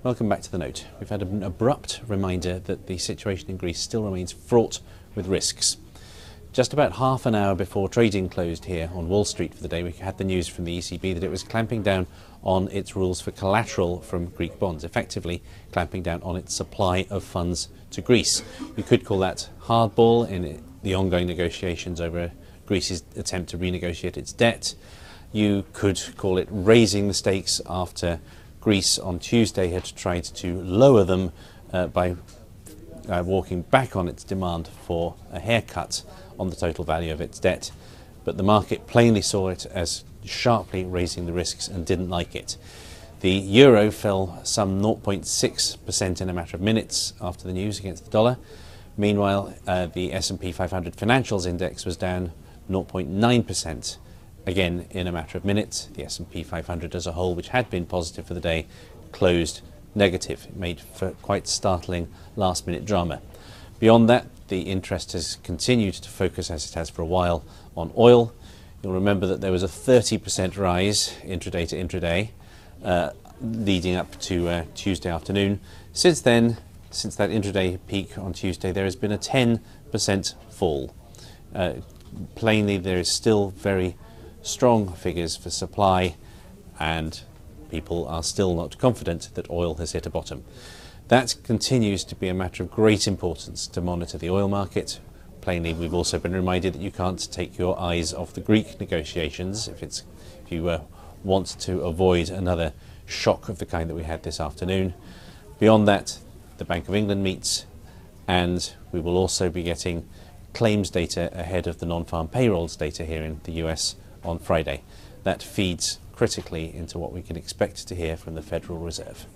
Welcome back to the Note. We've had an abrupt reminder that the situation in Greece still remains fraught with risks. Just about half an hour before trading closed here on Wall Street for the day, we had the news from the ECB that it was clamping down on its rules for collateral from Greek bonds, effectively clamping down on its supply of funds to Greece. You could call that hardball in the ongoing negotiations over Greece's attempt to renegotiate its debt. You could call it raising the stakes after Greece on Tuesday had tried to lower them by walking back on its demand for a haircut on the total value of its debt. But the market plainly saw it as sharply raising the risks and didn't like it. The euro fell some 0.6% in a matter of minutes after the news against the dollar. Meanwhile, the S&P 500 Financials Index was down 0.9%. Again, in a matter of minutes. The S&P 500 as a whole, which had been positive for the day, closed negative. It made for quite startling last-minute drama. Beyond that, the interest has continued to focus, as it has for a while, on oil. You'll remember that there was a 30% rise intraday to intraday leading up to Tuesday afternoon. Since then, since that intraday peak on Tuesday, there has been a 10% fall. Plainly, there is still very strong figures for supply, and people are still not confident that oil has hit a bottom. That continues to be a matter of great importance to monitor the oil market. Plainly, we've also been reminded that you can't take your eyes off the Greek negotiations if you want to avoid another shock of the kind that we had this afternoon. Beyond that, the Bank of England meets, and we will also be getting claims data ahead of the non-farm payrolls data here in the US on Friday. That feeds critically into what we can expect to hear from the Federal Reserve.